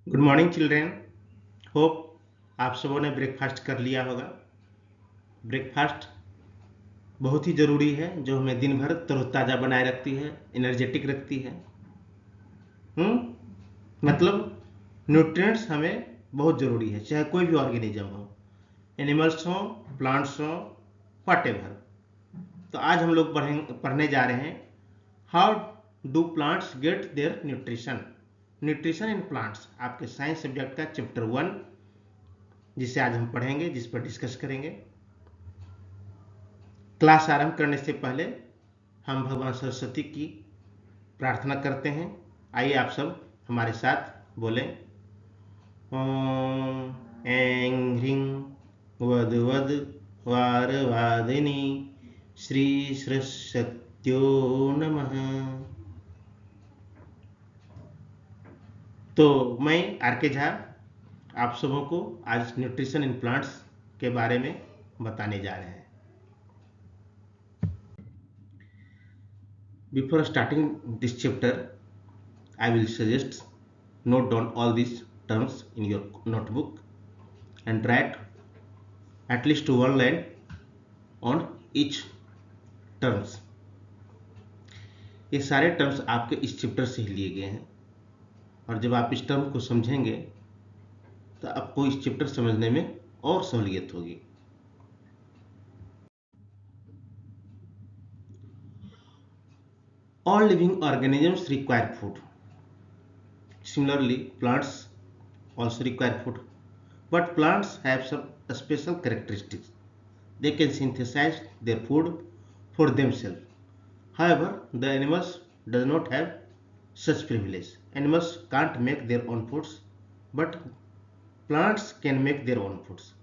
Good morning children. Hope आप सबों ने ब्रेकफास्ट कर लिया होगा। ब्रेकफास्ट बहुत ही ज़रूरी है, जो हमें दिन भर तरोताज़ा बनाए रखती है, एनर्जेटिक रखती है। मतलब न्यूट्रिएंट्स हमें बहुत ज़रूरी है, चाहे कोई भी ऑर्गेनिज्म हो, एनिमल्स हो, प्लांट्स हो, व्हाटएवर। तो आज हम लोग पढ़ने जा रहे हैं how do plants get their nutrition. Nutrition in plants आपके साइंस सब्जेक्ट का चैप्टर 1, जिसे आज हम पढ़ेंगे, जिस पर डिस्कस करेंगे। क्लास आरंभ करने से पहले हम भगवान सरस्वती की प्रार्थना करते हैं। आइए आप सब हमारे साथ बोलें। ओम ऐं ह्रीं वद वद वार वादिनी श्री सरस्वत्यो नमः। तो मैं आर के झा आप सबों को आज न्यूट्रिशन इन प्लांट्स के बारे में बताने जा रहे हैं। Before starting this chapter, I will suggest note down all these terms in your notebook and write at least one line on each terms. ये सारे टर्म्स आपके इस चैप्टर से ही लिए गए हैं, और जब आप इस टर्म को समझेंगे तो आपको इस चैप्टर समझने में और सहूलियत होगी। All living organisms require food. Similarly, plants also require food, but plants have some special characteristics. They can synthesize their food for themselves. However, the animals does not have such privilege. Animals can't make their own foods, but plants can make their own foods.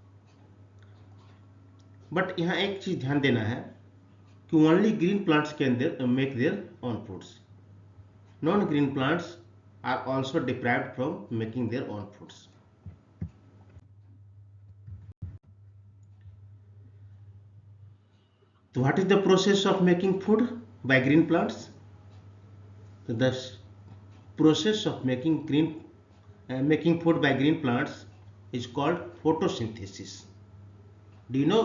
But यहाँ एक चीज ध्यान देना है कि only green plants can make their own foods. Non-green plants are also deprived from making their own foods. So what is the process of making food by green plants? So the process of making food by green plants is called photosynthesis. Do you know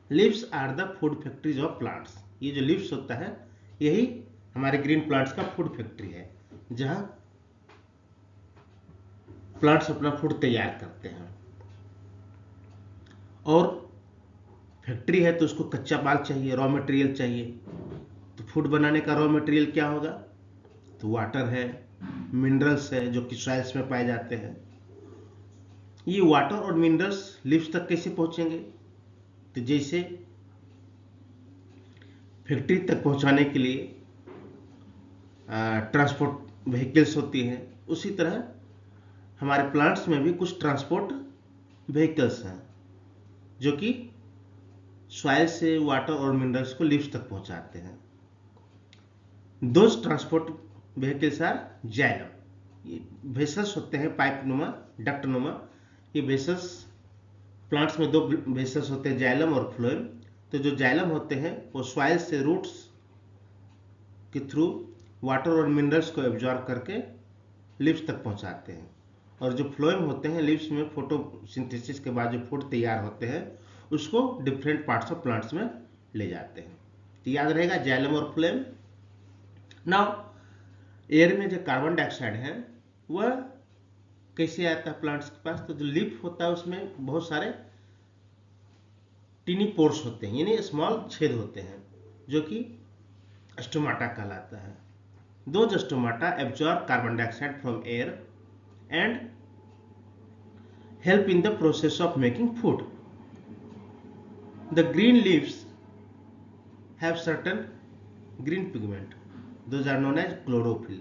leaves are the food factories of plants? ये जो leaves होता है यही हमारे green plants का food factory है, जहाँ plants अपना food तैयार करते हैं। और फैक्ट्री है तो उसको कच्चा माल चाहिए, रॉ मटेरियल चाहिए। तो फूड बनाने का रॉ मटेरियल क्या होगा? तो वाटर है, मिनरल्स है जो कि सॉइल्स में पाए जाते हैं। ये वाटर और मिनरल्स लीव्स तक कैसे पहुंचेंगे? तो जैसे फैक्ट्री तक पहुंचाने के लिए ट्रांसपोर्ट व्हीकल्स होती हैं, उसी तरह हमारे प्लांट्स में भी कुछ ट्रांसपोर्ट व्हीकल्स हैं जो कि सॉइल से वाटर और मिनरल्स को लीव्स तक पहुंचाते हैं। Those transport vehicles are xylem. ये वेसल्स होते हैं, पाइप नुमा, डक्ट नुमा। ये वेसल्स, प्लांट्स में दो वेसल्स होते हैं, जाइलम और फ्लोएम। तो जो जाइलम होते हैं वो सॉइल से रूट्स के थ्रू वाटर और मिनरल्स को एब्जॉर्ब करके लीव्स तक पहुंचाते हैं। और जो फ्लोएम होते हैं, लीव्स में फोटोसिंथेसिस के बाद जो फूड तैयार होते हैं उसको डिफरेंट पार्ट्स ऑफ प्लांट्स में ले जाते हैं। तो याद रहेगा जाइलम और फ्लोएम। नाउ एयर में जो कार्बन डाइऑक्साइड है वह कैसे आता है प्लांट्स के पास? तो जो लीफ होता है उसमें बहुत सारे टीनी पोर्स होते हैं, यानी स्मॉल छेद होते हैं, जो कि स्टोमाटा कहलाता है। Those stomata absorb carbon dioxide from air and help in the process of making food. The green leaves have certain green pigment. Those are known as chlorophyll.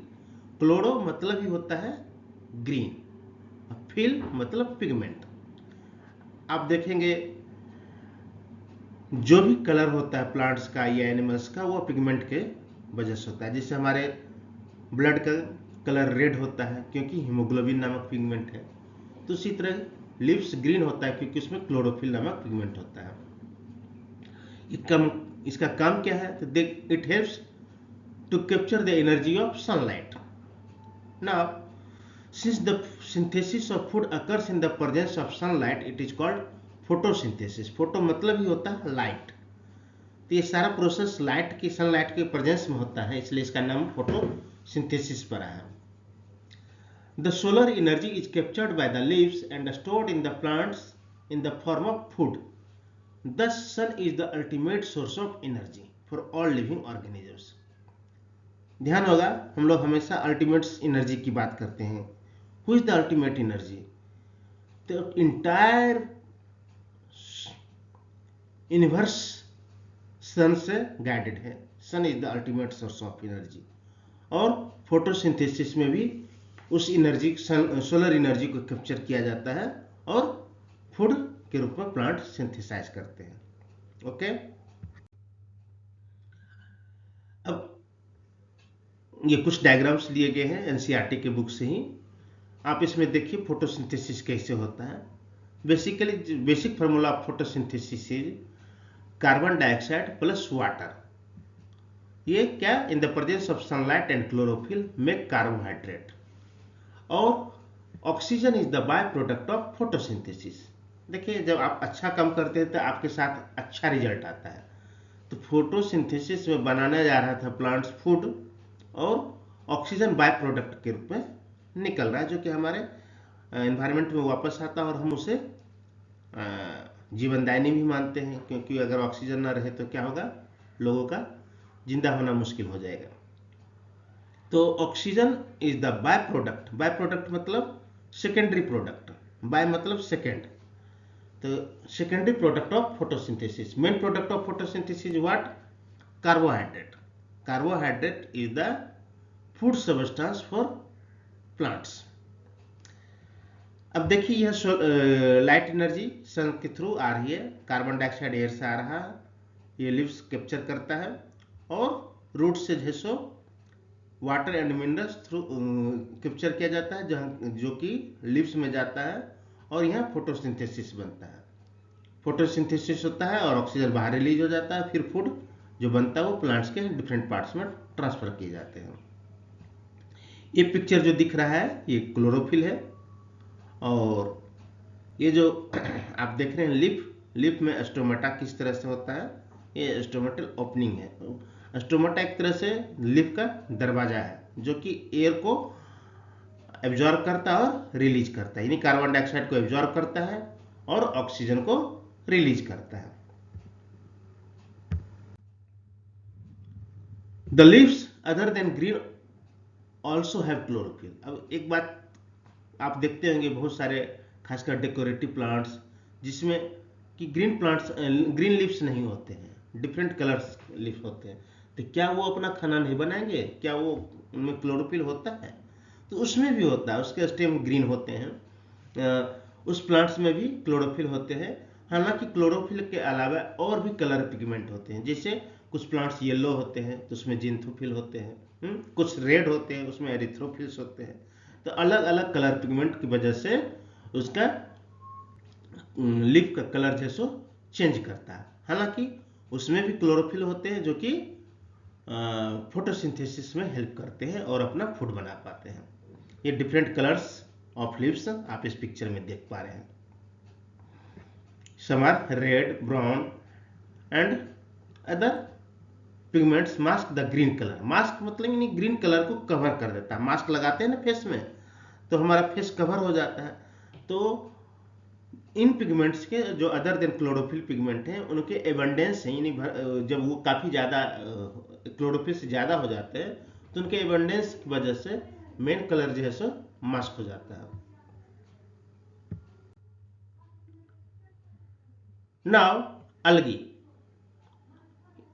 Chloro मतलब ही होता है green, फिल मतलब pigment. आप देखेंगे जो भी colour होता है प्लांट्स का या एनिमल्स का, वो पिगमेंट के वजह से होता है। जैसे हमारे ब्लड का कलर रेड होता है क्योंकि हीमोग्लोबिन नामक पिगमेंट है। तो उसी तरह लिव्स ग्रीन होता है क्योंकि उसमें क्लोरोफिल नामक पिगमेंट होता है। इसका काम क्या है? तो it helps to capture the energy of sunlight. Now Since the synthesis of food occurs in the presence of sunlight, it is called photosynthesis. Photo मतलब ही होता है लाइट, तो ये सारा प्रोसेस लाइट की सनलाइट के प्रेजेंस में होता है, इसलिए इसका नाम फोटोसिंथेसिस पड़ा है। The solar energy is captured by the leaves and stored in the plants in the form of food. Thus, sun is the ultimate source of energy for all living organisms. ध्यान होगा, हम लोग हमेशा ultimate energy की बात करते हैं। Who is the ultimate energy? The entire universe sun से गाइडेड है। Sun is the ultimate source of energy. और फोटोसिंथेसिस में भी उस एनर्जी, सोलर एनर्जी को कैप्चर किया जाता है और फूड के रूप में प्लांट सिंथेसाइज करते हैं। ओके, अब ये कुछ डायग्राम्स लिए गए हैं एनसीईआरटी के बुक से ही। आप इसमें देखिए फोटोसिंथेसिस कैसे होता है। Basically basic formula of photosynthesis is carbon dioxide plus water. ये क्या? In the presence of sunlight and chlorophyll make carbohydrate. और oxygen is the by product of photosynthesis. देखिए, जब आप अच्छा काम करते हैं तो आपके साथ अच्छा रिजल्ट आता है। तो फोटोसिंथेसिस में बनाया जा रहा था प्लांट्स फूड, और ऑक्सीजन बाय प्रोडक्ट के रूप में निकल रहा है, जो कि हमारे एनवायरनमेंट में वापस आता है और हम उसे जीवनदायिनी भी मानते हैं, क्योंकि अगर ऑक्सीजन ना रहे तो क्या होगा, लोगों का जिंदा होना मुश्किल हो जाएगा। तो oxygen is the by product. By product मतलब सेकेंडरी प्रोडक्ट, बाय मतलब सेकेंड, तो secondary product of photosynthesis. Main product of photosynthesis what? Carbohydrate. Carbohydrate is the food substance for plants. अब देखिए, यह लाइट एनर्जी सन के थ्रू आ रही है, carbon dioxide air से आ रहा है, ये लीव्स कैप्चर करता है, और रूट से जो water and minerals through capture किया जाता है, जहाँ जो कि लीव्स में जाता है, और यहाँ फोटोसिंथेसिस बनता है। फोटोसिंथेसिस होता है और ऑक्सीजन बाहर रिलीज हो जाता है, फिर फूड जो बनता है वो प्लांट्स के डिफरेंट पार्ट्स में ट्रांसफर किए जाते हैं। ये पिक्चर जो दिख रहा है ये क्लोरोफिल है, और ये जो आप देख रहे हैं लिप में स्टोमेटा किस तरह से होता है, ये स्टोमेटल ओपनिंग है। स्टोमेटा एक तरह से लिप का दरवाजा है, जो कि एयर को एब्जॉर्ब करता है और रिलीज करता है, यानी कार्बन डाइऑक्साइड को एब्जॉर्ब करता है और ऑक्सीजन को रिलीज करता है। The leaves other than green also have chlorophyll. अब एक बात आप देखते होंगे, बहुत सारे खासकर डेकोरेटिव प्लांट्स जिसमें कि ग्रीन लीव्स नहीं होते हैं, डिफरेंट कलर्स लीव्स होते हैं, तो क्या वो अपना खाना नहीं बनाएंगे? क्या वो उनमें क्लोरोफिल होता है? तो उसमें भी होता है, उसके स्टेम ग्रीन होते हैं, उस प्लांट्स में भी क्लोरोफिल होते हैं। हालांकि क्लोरोफिल के अलावा और भी कलर पिगमेंट होते हैं, जैसे कुछ प्लांट्स येलो होते हैं तो उसमें जिंथोफिल होते हैं, कुछ रेड होते हैं उसमें एरिथ्रोफिल्स होते हैं। तो अलग अलग कलर पिगमेंट की वजह से उसका लीफ का कलर जैसो चेंज करता है। हालांकि उसमें भी क्लोरोफिल होते हैं जो कि फोटोसिंथेसिस में हेल्प करते हैं और अपना फूड बना पाते हैं। ये डिफरेंट कलर्स ऑफ लीव्स आप इस पिक्चर में देख पा रहे हैं। Some are red, brown and other pigments mask the green colour. Mask मतलब यानी ग्रीन कलर को कवर कर देता है। मास्क लगाते हैं ना फेस में, तो हमारा फेस कवर हो जाता है। तो इन पिगमेंट्स के जो अदर देन क्लोरोफिल पिगमेंट हैं, उनके एबंडेंस है, यानी जब वो काफ़ी ज़्यादा क्लोरोफिल से ज़्यादा हो जाते हैं तो उनके एबंडेंस की वजह से मेन कलर जो है सो मास्क हो जाता है। नाउ अलगी।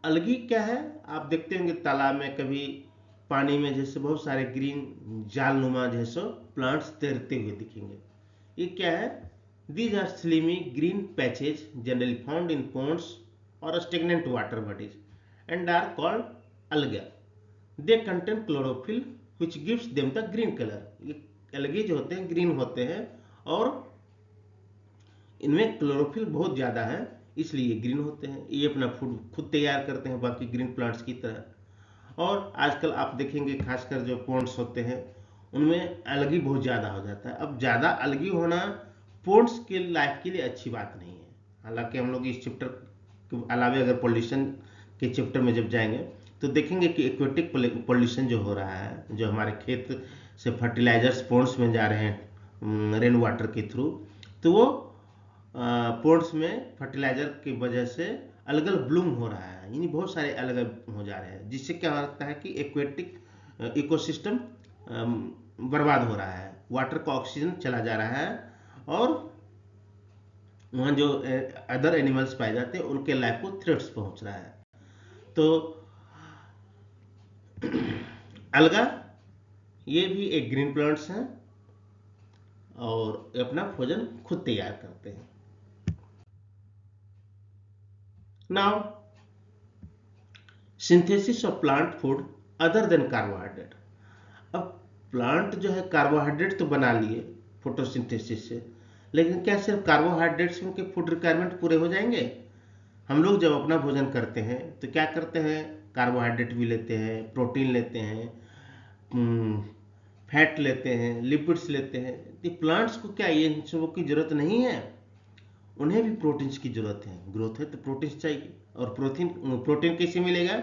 अलगी क्या है? आप देखते होंगे तालाब में कभी पानी में जैसे बहुत सारे ग्रीन जाल नुमा जैसे प्लांट्स तैरते हुए दिखेंगे। ये क्या है? These are slimy green patches generally found in ponds or stagnant water bodies and are called algae. They contain chlorophyll which gives them the green color. ये algae जो होते हैं ग्रीन होते हैं और इनमें क्लोरोफिल बहुत ज़्यादा है, इसलिए ग्रीन होते हैं। ये अपना फूड खुद तैयार करते हैं बाकी ग्रीन प्लांट्स की तरह। और आजकल आप देखेंगे खासकर जो पॉन्ड्स होते हैं उनमें अलगी बहुत ज़्यादा हो जाता है। अब ज़्यादा अलगी होना पोर्ट्स के लाइफ के लिए अच्छी बात नहीं है। हालांकि हम लोग इस चैप्टर के अलावे अगर पॉल्यूशन के चैप्टर में जब जाएंगे तो देखेंगे कि एक्वेटिक पॉल्यूशन जो हो रहा है, जो हमारे खेत से फर्टिलाइजर्स पोर्ट्स में जा रहे हैं रेन वाटर के थ्रू, तो वो पोर्ट्स में फर्टिलाइजर की वजह से अलग अलग ब्लूम हो रहा है, यानी बहुत सारे अलग अलग हो जा रहे हैं, जिससे क्या होता है कि एक्वेटिक इकोसिस्टम बर्बाद हो रहा है, वाटर का ऑक्सीजन चला जा रहा है और वहाँ जो अदर एनिमल्स पाए जाते हैं उनके लाइफ को थ्रेट्स पहुंच रहा है। तो अलगा ये भी एक ग्रीन प्लांट्स हैं और अपना भोजन खुद तैयार करते हैं। Now synthesis of plant food other than carbohydrate. अब प्लांट जो है कार्बोहाइड्रेट तो बना लिए फोटोसिंथेसिस से, लेकिन क्या सिर्फ कार्बोहाइड्रेट से उनके फूड रिक्वायरमेंट पूरे हो जाएंगे? हम लोग जब अपना भोजन करते हैं तो क्या करते हैं, कार्बोहाइड्रेट भी लेते हैं, प्रोटीन लेते हैं, फैट लेते हैं, लिपिड्स लेते हैं। तो प्लांट्स को क्या ये इन सबों की जरूरत नहीं है? उन्हें भी प्रोटीन्स की जरूरत है, ग्रोथ है तो प्रोटीन्स चाहिए। और प्रोटीन कैसे मिलेगा?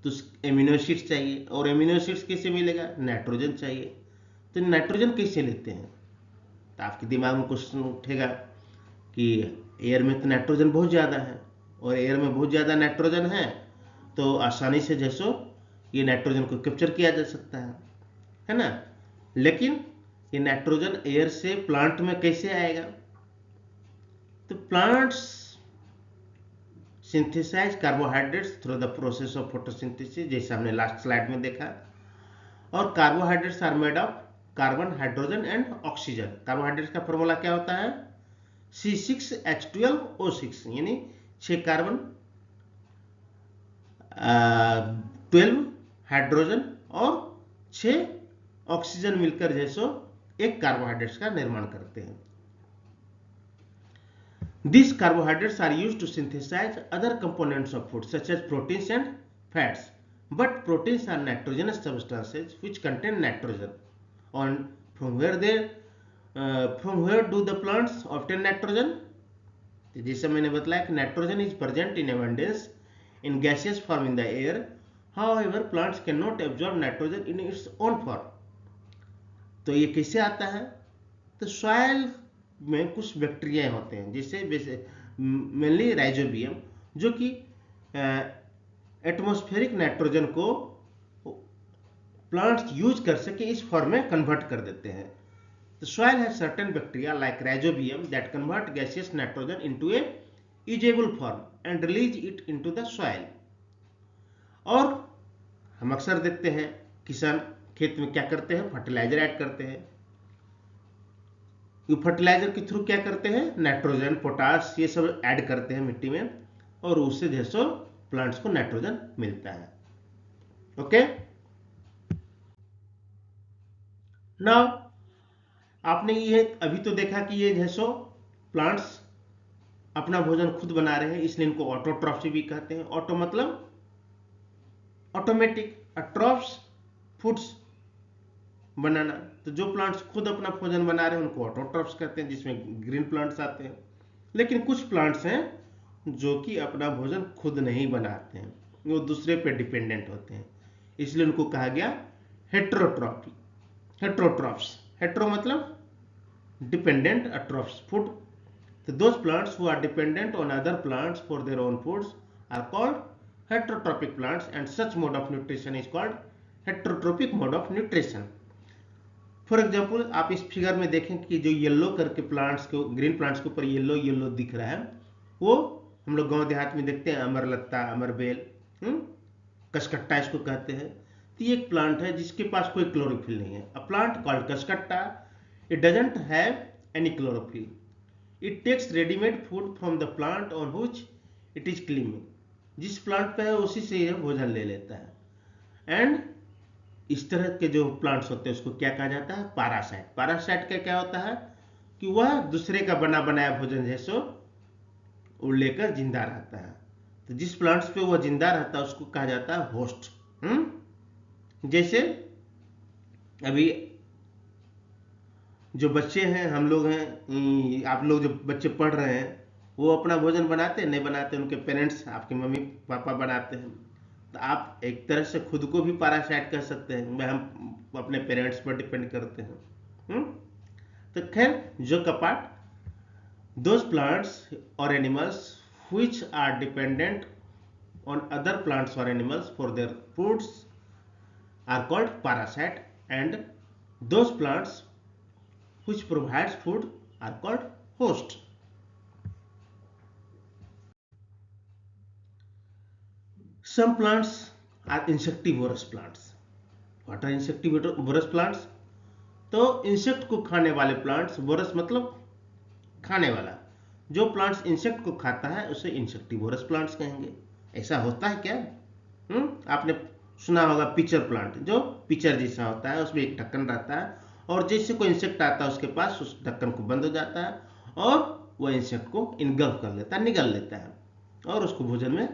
तो एमिनो एसिड्स चाहिए, और एमिनो एसिड्स कैसे मिलेगा? नाइट्रोजन चाहिए। तो नाइट्रोजन कैसे लेते हैं? तो आपके दिमाग में क्वेश्चन उठेगा कि एयर में तो नाइट्रोजन बहुत ज़्यादा है, और एयर में बहुत ज़्यादा नाइट्रोजन है तो आसानी से जैसो ये नाइट्रोजन को कैप्चर किया जा सकता है ना। लेकिन ये नाइट्रोजन एयर से प्लांट में कैसे आएगा? तो plants synthesise carbohydrates through the process of photosynthesis, जैसे हमने लास्ट स्लाइड में देखा। और carbohydrates are made of carbon, hydrogen and oxygen. Carbohydrates का फॉर्मूला क्या होता है? C6H12O6, यानी 6 कार्बन 12 हाइड्रोजन और 6 ऑक्सीजन मिलकर जैसो एक कार्बोहाइड्रेट्स का निर्माण करते हैं। These carbohydrates are used to synthesize other components of food such as proteins and fats. But proteins are nitrogenous substances which contain nitrogen. And from where do the plants obtain nitrogen? जैसे मैंने बताया कि nitrogen is present in abundance in gaseous form in the air, however plants can not absorb nitrogen in its own form. तो ये कैसे आता है? तो सॉइल में कुछ बैक्टीरिया होते हैं, जैसे मेनली राइजोबियम, जो कि एटमॉस्फेरिक नाइट्रोजन को प्लांट्स यूज कर सके इस फॉर्म में कन्वर्ट कर देते हैं। The soil has certain bacteria like rhizobium that convert gaseous nitrogen into a usable form and release it into the soil. और हम अक्सर देखते हैं किसान खेत में क्या करते हैं, फर्टिलाइजर ऐड करते हैं। ये फर्टिलाइजर के थ्रू क्या करते हैं, नाइट्रोजन, पोटास ये सब ऐड करते हैं मिट्टी में, और उससे जैसो प्लांट्स को नाइट्रोजन मिलता है। ओके, नाउ आपने ये अभी तो देखा कि ये जैसो प्लांट्स अपना भोजन खुद बना रहे हैं, इसलिए इनको ऑटोट्रॉफी भी कहते हैं। ऑटो मतलब ऑटोमेटिक, ट्रॉफ्स फूड्स बनाना। तो जो प्लांट्स खुद अपना भोजन बना रहे हैं उनको ऑटोट्रॉफ्स कहते हैं, जिसमें ग्रीन प्लांट्स आते हैं। लेकिन कुछ प्लांट्स हैं जो कि अपना भोजन खुद नहीं बनाते हैं, वो दूसरे पे डिपेंडेंट होते हैं, इसलिए उनको कहा गया हेट्रोट्रॉफी, हेट्रोट्रॉफ्स। हेट्रो मतलब dependent, atropes food. So those plants who are dependent on other plants for their own foods are called heterotrophic plants, and such mode of nutrition is called heterotrophic mode of nutrition. For example आप इस figure में देखें कि जो yellow करके plants को, green plants के ऊपर येलो येलो दिख रहा है, वो हम लोग गांव देहात में देखते हैं, अमरलत्ता, अमरबेल, कसकट्टा इसको कहते हैं। तो ये एक प्लांट है जिसके पास कोई क्लोरोफिल नहीं है। A plant called कसकट्टा, it doesn't have any chlorophyll. It takes ready-made food from the plant on which it is clinging. जिस प्लांट पे है उसी से यह भोजन ले लेता है। एंड इस तरह के जो प्लांट्स होते हैं उसको क्या कहा जाता है, पैरासाइट। पैरासाइट का क्या होता है कि वह दूसरे का बना बनाया भोजन जैसो उड़ लेकर जिंदा रहता है। तो जिस प्लांट्स पे वह जिंदा रहता है उसको कहा जाता है होस्ट। जैसे अभी जो बच्चे हैं, हम लोग हैं, आप लोग जो बच्चे पढ़ रहे हैं, वो अपना भोजन बनाते हैं नहीं बनाते, उनके पेरेंट्स, आपके मम्मी पापा बनाते हैं। तो आप एक तरह से खुद को भी पैरासाइट कर सकते हैं, मैं हम अपने पेरेंट्स पर डिपेंड करते हैं। हम्म? तो खैर, जो कपाट, those plants or animals which are dependent on other plants or animals for their foods are called parasite, and those plants which provides food are called host. Some plants are insectivorous plants. What are insectivorous plants? तो insect को खाने वाले plants, vores मतलब खाने वाला, जो plants insect को खाता है उसे इंसेक्टिवोरस प्लांट्स कहेंगे। ऐसा होता है क्या? आपने सुना होगा पिचर प्लांट, जो पिचर जैसा होता है, उसमें एक ढक्कन रहता है, और जैसे कोई इंसेक्ट आता है उसके पास, उस ढक्कन को बंद हो जाता है और वह इंसेक्ट को इनगल्फ कर लेता है, निगल लेता है, और उसको भोजन में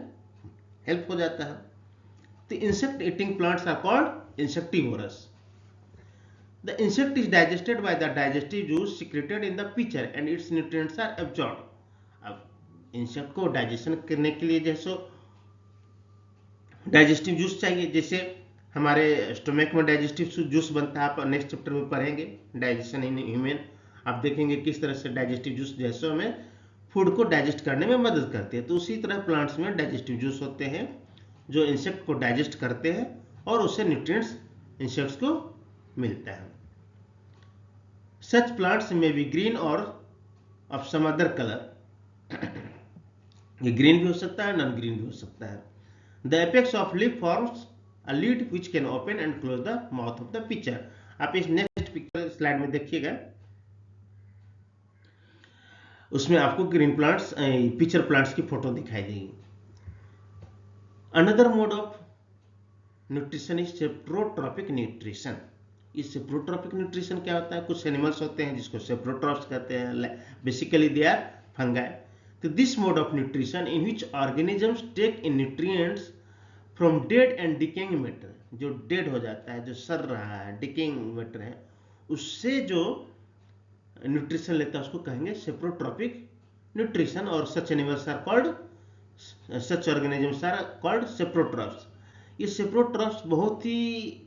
हेल्प हो जाता है। तो insect eating plants are called insectivorous. The insect is digested by the digestive juice secreted in the pitcher and its nutrients are absorbed. अब इंसेक्ट को डाइजेशन करने के लिए जैसे डाइजेस्टिव जूस चाहिए, जैसे हमारे स्टोमक में डाइजेस्टिव जूस बनता है, आप नेक्स्ट चैप्टर में पढ़ेंगे डाइजेशन इन ह्यूमन, आप देखेंगे किस तरह से डाइजेस्टिव जूस जैसे हमें फूड को डाइजेस्ट करने में मदद करते हैं। तो उसी तरह प्लांट्स में डाइजेस्टिव जूस होते हैं जो इंसेक्ट को डाइजेस्ट करते हैं और उससे न्यूट्रिएंट्स इंसेक्ट्स को मिलता है। Such plants may be green or of some other color. ये ग्रीन भी हो सकता है, नॉन ग्रीन भी हो सकता है। The apex of leaf forms a lid which can open and close the mouth of the pitcher. आप इस नेक्स्ट पिक्चर स्लाइड में देखिएगा, उसमें आपको ग्रीन प्लांट्स, पिचर प्लांट्स की फोटो दिखाई देगी। Another mode of nutrition is saprotrophic nutrition. इस सेप्रोट्रॉपिक न्यूट्रिशन क्या होता है? कुछ एनिमल्स होते हैं जिसको सेप्रोट्रॉप्स कहते हैं, बेसिकली दे आर फंगाई। तो this mode of nutrition in which organisms take in nutrients from dead and decaying matter, जो डेड हो जाता है, जो सड़ रहा है, डिकेइंग मैटर है, उससे जो न्यूट्रिशन लेता है उसको कहेंगे सेप्रोट्रॉपिक न्यूट्रिशन, और such animals are called, such organisms are called saprotrophs. ये सेप्रोट्रॉप्स बहुत ही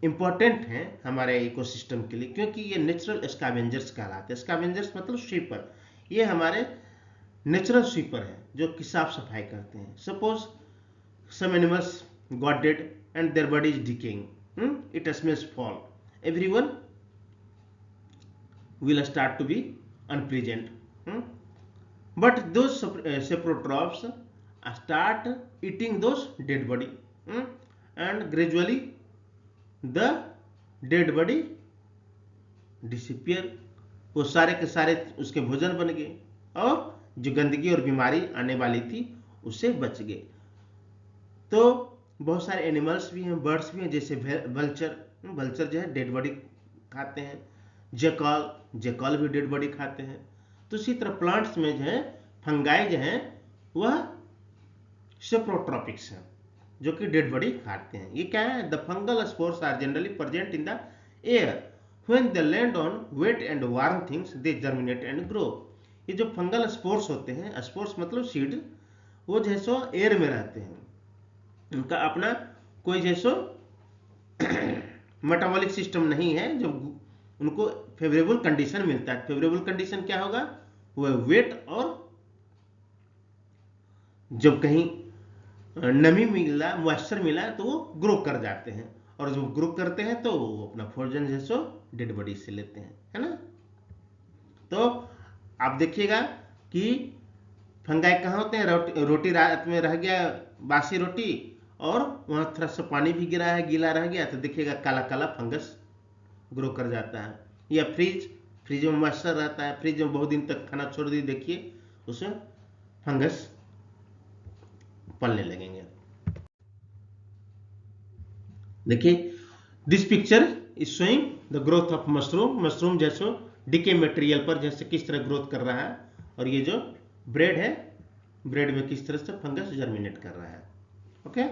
इम्पॉर्टेंट हैं हमारे इकोसिस्टम के लिए, क्योंकि ये नेचुरल स्कैवेंजर्स कहलाते हैं। स्कैवेंजर्स मतलब स्वीपर, ये हमारे नेचुरल स्वीपर हैं जो कि साफ सफाई करते हैं। Suppose some animals got dead and their body is decaying, it smells foul, everyone will start to be unpleasant, but those saprotrophs start eating those dead body, and gradually the dead body disappear. वो सारे के सारे उसके भोजन बन गए और जो गंदगी और बीमारी आने वाली थी उससे बच गए। तो बहुत सारे एनिमल्स भी हैं, बर्ड्स भी हैं, जैसे वल्चर, वल्चर जो है डेड बॉडी खाते हैं, जेकॉल भी डेड बॉडी खाते हैं। तो इसी तरह प्लांट्स में जो है फंगाई जो है वह सेप्रोट्रॉपिक्स हैं जो कि डेड बॉडी खाते हैं। ये क्या है? The fungal spores are generally present in the air, when they land on wet and warm things they germinate and grow. ये जो फंगल स्पोर्स होते हैं, स्पोर्स मतलब सीड, वो जैसो एयर में रहते हैं, उनका अपना कोई जैसो मेटाबॉलिक सिस्टम नहीं है, जब उनको फेवरेबल कंडीशन मिलता है। फेवरेबल कंडीशन क्या होगा? वह वेट, और जब कहीं नमी मिला, मॉइस्चर मिला, तो वो ग्रो कर जाते हैं, और जब ग्रो करते हैं तो वो अपना भोजन जैसो डेड बॉडी से लेते हैं, है ना। तो आप देखिएगा कि फंगाई कहाँ होते हैं? रोटी रात में रह गया, बासी रोटी, और वहां थोड़ा सा पानी भी गिरा है, गीला रह गया, तो देखिएगा काला काला फंगस ग्रो कर जाता है। या फ्रिज में मॉइस्चर रहता है, फ्रिज में बहुत दिन तक खाना छोड़ दी, देखिए उसमें फंगस पलने लगेंगे। देखिए this picture is showing the growth of mushroom. Mushroom जैसे डिके मटेरियल पर जैसे किस तरह ग्रोथ कर रहा है, और ये जो ब्रेड है, ब्रेड में किस तरह से फंगस जर्मिनेट कर रहा है। Okay,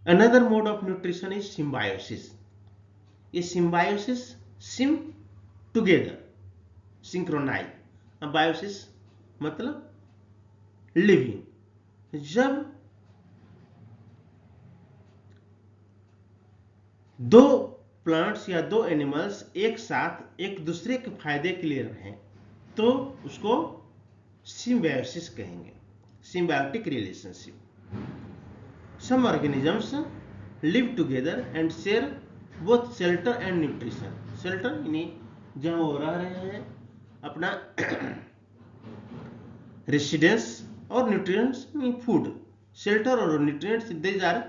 another mode of nutrition is symbiosis. ये symbiosis, sim together, synchronise, biosis मतलब लिविंग। जब दो प्लांट्स या दो एनिमल्स एक साथ एक दूसरे के फायदे के लिए रहें तो उसको सिम्बायोसिस कहेंगे, symbiotic relationship. Some organisms live together and share both shelter and nutrition. Shelter यानी जहां वो रह रहे हैं अपना रेसिडेंस, और न्यूट्रिएंट्स मीन फूड। शेल्टर और nutrients these are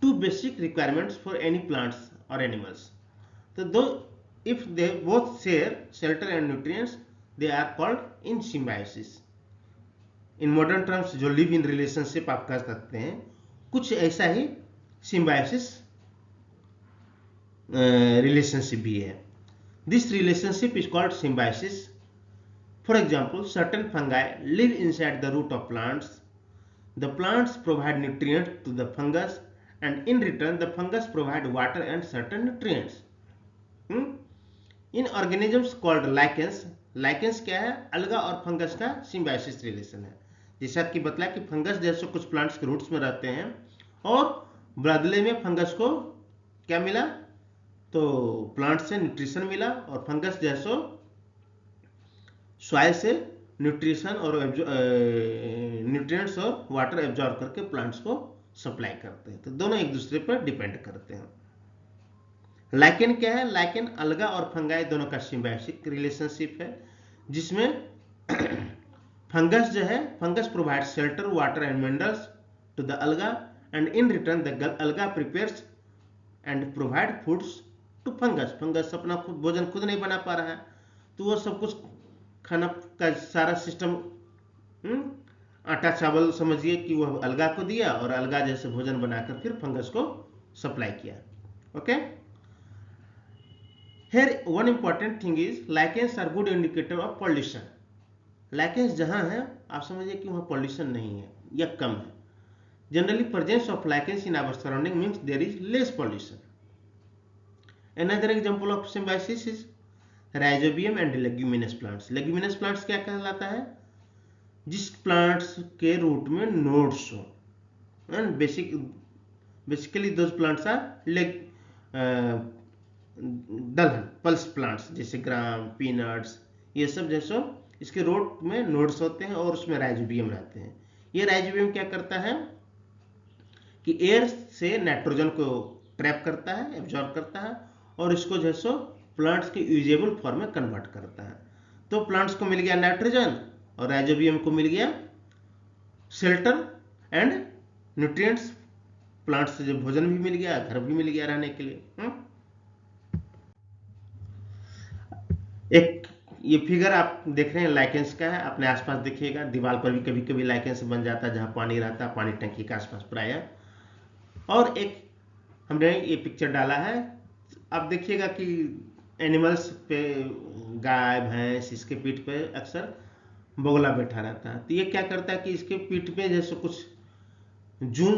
two basic requirements for any plants or animals. So though if they both share shelter and nutrients, they are called in symbiosis. In modern terms जो live in relationship आप कर सकते हैं, कुछ ऐसा ही symbiosis relationship भी है। This relationship is called symbiosis. For example, certain fungi live inside the root of plants. The plants provide nutrients to the fungus and in return the fungus provide water and certain nutrients. In organisms called lichens, lichens क्या है? अलगा और fungus का symbiosis relation है। जैसा कि बतलाया कि फंगस जैसे कुछ प्लांट्स के रूट्स में रहते हैं और बदले में फंगस को क्या मिला? तो प्लांट से न्यूट्रिशन मिला और फंगस जैसो सॉइल से न्यूट्रिशन और न्यूट्रिएंट्स और वाटर एब्जॉर्ब करके प्लांट्स को सप्लाई करते हैं। तो दोनों एक दूसरे पर डिपेंड करते हैं। लाइकेन क्या है? लाइकेन अलगा और फंगाई दोनों का सिम्बायोटिक रिलेशनशिप है, जिसमें फंगस जो है, fungus provide shelter, water and minerals to the alga and in return the alga prepares and provide foods to fungus. Fungus अपना भोजन खुद नहीं बना पा रहा है तो वो सब कुछ खाना का सारा सिस्टम आटा चावल समझिए कि वह अलगा को दिया और अलगा जैसे भोजन बनाकर फिर फंगस को सप्लाई किया। Okay, here one important thing is lichens are good indicator of pollution. Lichens जहां है आप समझिए कि वहां पॉल्यूशन नहीं है या कम है। Generally presence of lichens in our surrounding means there is less pollution. Another example of symbiosis is rhizobium and leguminous plants. Leguminous plants क्या कहलाता है? जिस प्लांट्स के रूट में नोड्स हो, and basically those plants are दलहन pulse plants, जैसे gram, peanuts, ये सब जैसो इसके रूट में नोड्स होते हैं और उसमें राइजोबियम रहते हैं। ये राइजोबियम क्या करता है कि एयर से नाइट्रोजन को ट्रैप करता है, एब्जॉर्ब करता है और इसको जैसो प्लांट्स के यूजेबल फॉर्म में कन्वर्ट करता है। तो प्लांट्स को मिल गया नाइट्रोजन और राइजोबियम को मिल गया शेल्टर एंड न्यूट्रिएंट्स। प्लांट्स से जो भोजन भी मिल गया, घर भी मिल गया रहने के लिए। एक ये फिगर आप देख रहे हैं लाइकेंस का है, अपने आसपास देखिएगा, दीवार पर भी कभी कभी लाइकेंस बन जाता है जहां पानी रहता है, पानी टंकी के आसपास प्राय। और एक हमने ये पिक्चर डाला है, आप देखिएगा कि एनिमल्स पे गाय, भैंस, इसके पीठ पे अक्सर बगुला बैठा रहता है। तो ये क्या करता है कि इसके पीठ पे जैसे कुछ जूं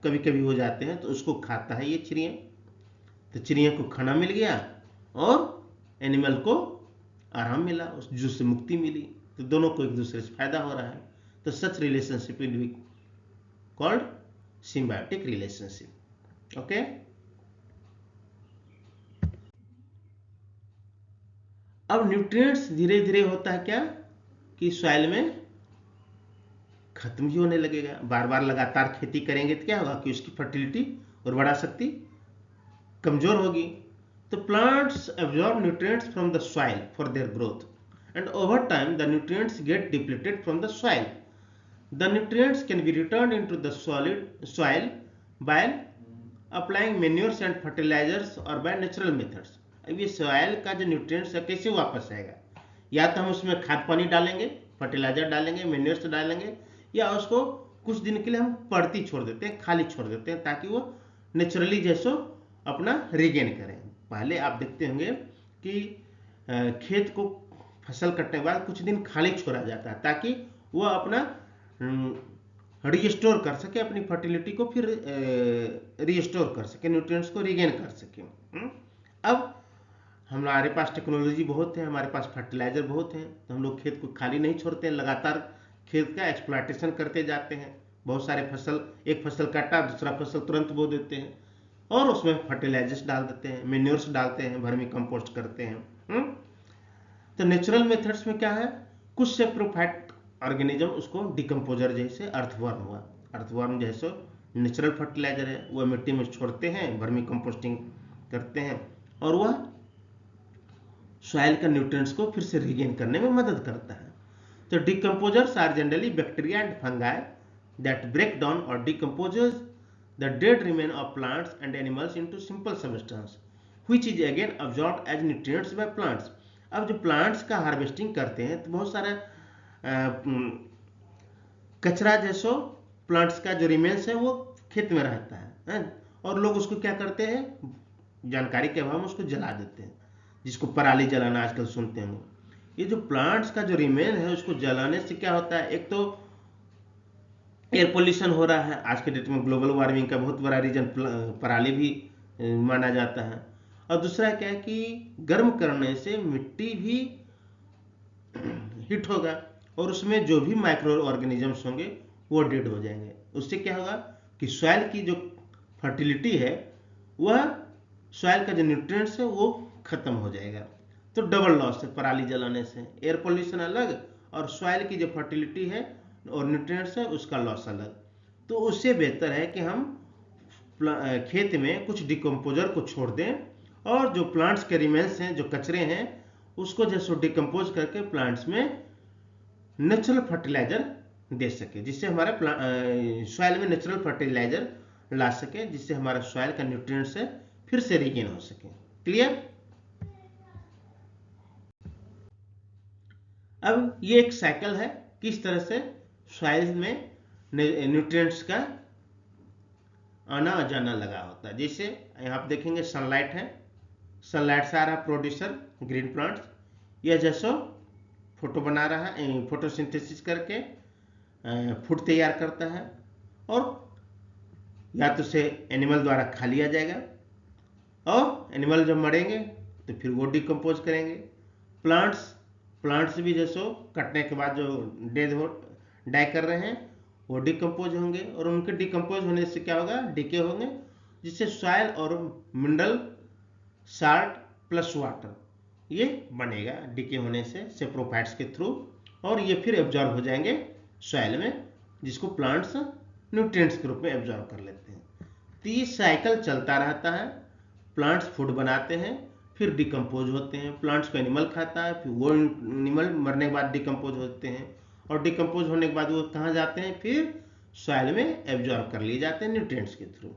कभी कभी हो जाते हैं तो उसको खाता है ये चिड़िया। तो चिड़िया को खाना मिल गया और एनिमल को आराम मिला, उस जूस से मुक्ति मिली। तो दोनों को एक दूसरे से फायदा हो रहा है। तो सच relationship will be called symbiotic relationship. Okay, अब न्यूट्रिएंट्स धीरे धीरे होता है क्या कि सॉइल में खत्म ही होने लगेगा। बार बार लगातार खेती करेंगे तो क्या होगा कि उसकी फर्टिलिटी और बढ़ा शक्ति कमजोर होगी। तो plants absorb nutrients from the soil for their growth and over time the nutrients get depleted from the soil. The nutrients can be returned into the soil by applying manures and fertilisers और by natural methods. अब ये soil का जो nutrients है कैसे वापस आएगा? या तो हम उसमें खाद पानी डालेंगे, फर्टिलाइजर डालेंगे, मैन्योर्स डालेंगे, या उसको कुछ दिन के लिए हम पड़ती छोड़ देते हैं, खाली छोड़ देते हैं ताकि वो नेचुरली जैसो अपना रिगेन करें। पहले आप देखते होंगे कि खेत को फसल कटने के बाद कुछ दिन खाली छोड़ा जाता है ताकि वो अपना रिस्टोर कर सके, अपनी फर्टिलिटी को फिर रिस्टोर कर सके, न्यूट्रिएंट्स को रिगेन कर सके। अब हमारे पास टेक्नोलॉजी बहुत है, हमारे पास फर्टिलाइजर बहुत है, तो हम लोग खेत को खाली नहीं छोड़ते हैं, लगातार खेत का एक्सप्लॉयटेशन करते जाते हैं। बहुत सारे फसल, एक फसल काटा दूसरा फसल तुरंत बो देते हैं और उसमें फर्टिलाइजर्स डाल देते हैं, मेन्योर्स डालते हैं, वर्मी कंपोस्ट करते हैं। तो नेचुरल मेथड्स में क्या है, कुछ सेप्रोफाइट ऑर्गेनिज्म उसको डिकम्पोजर, जैसे अर्थवर्म हुआ, अर्थवर्म जैसे नेचुरल फर्टिलाइजर है, वह मिट्टी में छोड़ते हैं, वर्मी कंपोस्टिंग करते हैं और वह सॉइल का न्यूट्रिएंट्स को फिर से रिगेन करने में मदद करता है। तो decomposers are generally bacteria and fungi that break down और decomposes the dead remain of plants and animals into simple substance which is again absorbed as nutrients by plants. अब जो प्लांट्स का हार्वेस्टिंग करते हैं तो बहुत सारा कचरा जैसो प्लांट्स का जो रिमेन्स है वो खेत में रहता है और लोग उसको क्या करते हैं, जानकारी के अभाव में उसको जला देते हैं, जिसको पराली जलाना आजकल सुनते हैं। ये जो प्लांट्स का जो रिमेन है उसको जलाने से क्या होता है, एक तो एयर पोल्यूशन हो रहा है, आज के डेट में ग्लोबल वार्मिंग का बहुत बड़ा रीजन पराली भी माना जाता है, और दूसरा क्या है कि गर्म करने से मिट्टी भी हिट होगा और उसमें जो भी माइक्रो ऑर्गेनिजम्स होंगे वो डेड हो जाएंगे। उससे क्या होगा कि सॉइल की जो फर्टिलिटी है, वह सॉइल का जो न्यूट्रिएंट्स है वो खत्म हो जाएगा। तो डबल लॉस है पराली जलाने से, एयर पोल्यूशन अलग और सॉइल की जो फर्टिलिटी है और न्यूट्रिएंट्स है उसका लॉस अलग। तो उससे बेहतर है कि हम खेत में कुछ डिकम्पोजर को छोड़ दें और जो प्लांट्स के रिमेन्स हैं, जो कचरे हैं, उसको जैसे डिकम्पोज करके प्लांट्स में नेचुरल फर्टिलाइजर दे सके, जिससे हमारा सॉइल में नेचुरल फर्टिलाइजर ला सके, जिससे हमारा सॉइल का न्यूट्रिएंट्स है फिर से रिगेन हो सके। क्लियर? अब ये एक साइकिल है, किस तरह से सॉइल में न्यूट्रिएंट्स का आना जाना लगा होता है। जैसे यहाँ आप देखेंगे सनलाइट है, सनलाइट से आ रहा प्रोड्यूसर ग्रीन प्लांट्स, यह जैसो फोटो बना रहा है, फोटोसिंथेसिस करके फूड तैयार करता है और या तो से एनिमल द्वारा खा लिया जाएगा और एनिमल जब मरेंगे तो फिर वो डिकम्पोज करेंगे। प्लांट्स भी जैसो कटने के बाद जो डाई कर रहे हैं वो डिकम्पोज होंगे और उनके डिकम्पोज होने से क्या होगा, डीके होंगे, जिससे सॉइल और मिनरल साल्ट प्लस वाटर ये बनेगा डीके होने से सेप्रोफाइट्स के थ्रू, और ये फिर एब्जॉर्ब हो जाएंगे सॉइल में, जिसको प्लांट्स न्यूट्रिएंट्स के रूप में एब्जॉर्ब कर लेते हैं। तो ये साइकिल चलता रहता है, प्लांट्स फूड बनाते हैं फिर डिकम्पोज होते हैं, प्लांट्स को एनिमल खाता है, फिर वो एनिमल मरने के बाद डिकम्पोज होते हैं और डिकम्पोज होने के बाद वो कहाँ जाते हैं, फिर सॉइल में एब्जॉर्ब कर लिए जाते हैं न्यूट्रिएंट्स के थ्रू।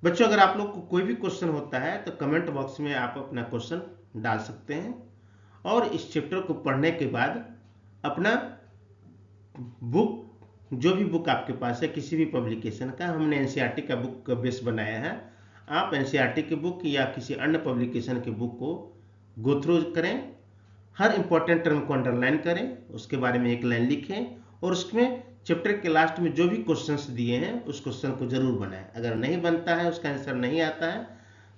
बच्चों, अगर आप लोग को कोई भी क्वेश्चन होता है तो कमेंट बॉक्स में आप अपना क्वेश्चन डाल सकते हैं और इस चैप्टर को पढ़ने के बाद अपना बुक, जो भी बुक आपके पास है किसी भी पब्लिकेशन का, हमने एनसीईआरटी का बुक का बेस बनाया है, आप एनसीईआरटी की बुक या किसी अन्य पब्लिकेशन की बुक को गो थ्रू करें, हर इंपॉर्टेंट टर्म को अंडरलाइन करें, उसके बारे में एक लाइन लिखें और उसमें चैप्टर के लास्ट में जो भी क्वेश्चंस दिए हैं उस क्वेश्चन को जरूर बनाएं। अगर नहीं बनता है, उसका आंसर नहीं आता है,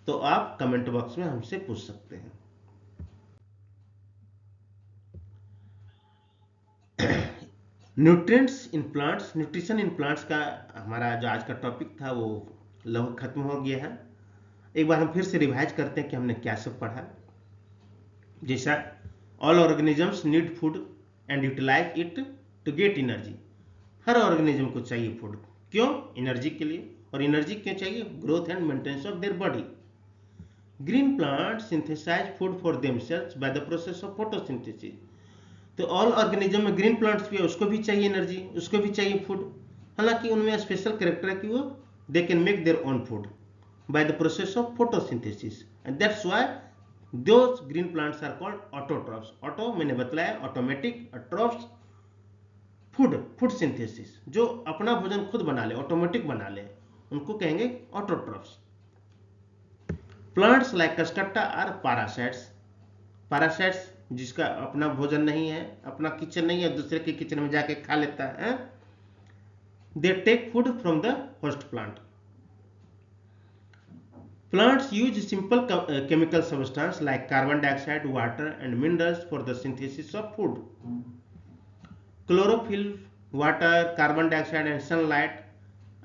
तो आप कमेंट बॉक्स में हमसे पूछ सकते हैं। Nutrients in plants, nutrition in plants का हमारा जो आज का टॉपिक था वो लगभग खत्म हो गया है। एक बार हम फिर से रिवाइज करते हैं कि हमने क्या सब पढ़ा। जैसा all organisms need food and utilise it to get energy, हर ऑर्गेनिज्म को चाहिए फूड, क्यों? एनर्जी के लिए। और एनर्जी क्यों चाहिए? Growth and maintenance of their body. Green plant synthesise food for themselves by the process of photosynthesis. तो ऑल ऑर्गेनिज्म में ग्रीन प्लांट्स भी है, उसको भी चाहिए एनर्जी, उसको भी चाहिए फूड। हालांकि उनमें स्पेशल कैरेक्टर है कि वो they can make their own food by the process of photosynthesis, and that's why those green plants are called autotrophs. Auto मैंने बताया ऑटोमेटिक, ट्रॉफ्स फूड सिंथेसिस, जो अपना भोजन खुद बना ले, ऑटोमेटिक बना ले, उनको कहेंगे autotrophs. Plants like cuscuta are parasites. Parasites जिसका अपना भोजन नहीं है, अपना किचन नहीं है, दूसरे के किचन में जाके खा लेता है। They take food from the host plant. Plants use simple chemical substance like carbon dioxide, water, and minerals for the synthesis of food. Chlorophyll, water, carbon dioxide, and sunlight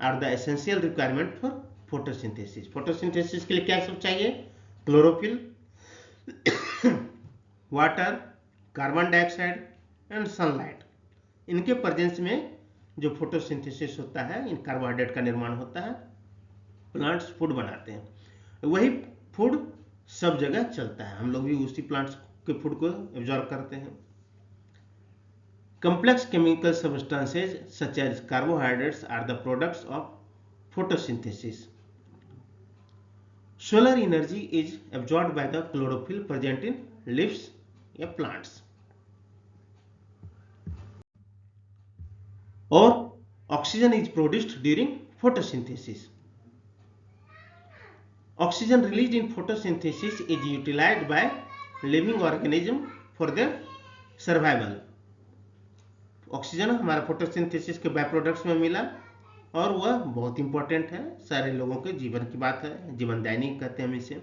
are the essential requirement for photosynthesis. Photosynthesis के लिए क्या सब चाहिए? Chlorophyll, water, carbon dioxide, and sunlight. इनके presence में जो photosynthesis होता है, इन कार्बोहाइड्रेट का निर्माण होता है, प्लांट्स फूड बनाते हैं। वही फूड सब जगह चलता है, हम लोग भी उसी प्लांट्स के फूड को एब्जॉर्ब करते हैं। Complex chemical substances such as carbohydrates are the products of photosynthesis. Solar energy is absorbed by the chlorophyll present in leaves या plants. Or oxygen is produced during photosynthesis. Oxygen released in photosynthesis is utilized by living organism for their survival. Oxygen हमारा photosynthesis के by products में मिला और वह बहुत important है, सारे लोगों के जीवन की बात है, जीवनदायिनी कहते हैं हम इसे।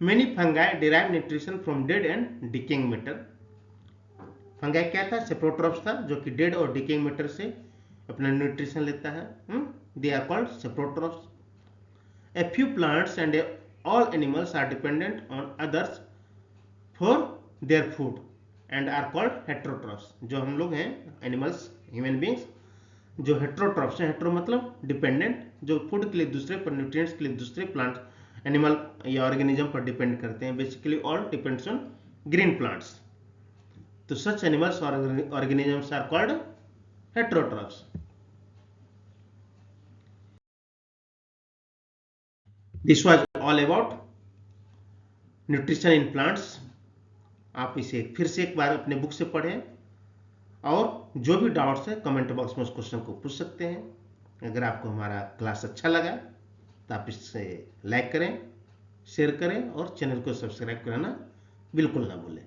Many fungi derive nutrition from dead and decaying matter. Fungi क्या था? सेप्रोट्रॉप्स था, जो कि डेड और डिकेइंग मैटर से अपना न्यूट्रिशन लेता है। They are called saprotrophs. A few plants and all animals are dependent on others for their food and are called heterotrophs. जो हम लोग हैं एनिमल्स, ह्यूमन बींग्स, जो हेट्रोट्रॉप्स हैं, हेट्रो मतलब डिपेंडेंट, जो फूड के लिए दूसरे पर, न्यूट्रिएंट्स के लिए दूसरे प्लांट, एनिमल या ऑर्गेनिज्म पर डिपेंड करते हैं। Basically all depends on green plants. तो सच एनिमल्स और organisms are called heterotrophs. This was all about nutrition in plants. आप इसे फिर से एक बार अपने बुक से पढ़ें और जो भी डाउट्स है कमेंट बॉक्स में उस क्वेश्चन को पूछ सकते हैं। अगर आपको हमारा क्लास अच्छा लगा तो आप इसे लाइक करें, शेयर करें और चैनल को सब्सक्राइब करना बिल्कुल ना भूलें।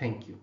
Thank you.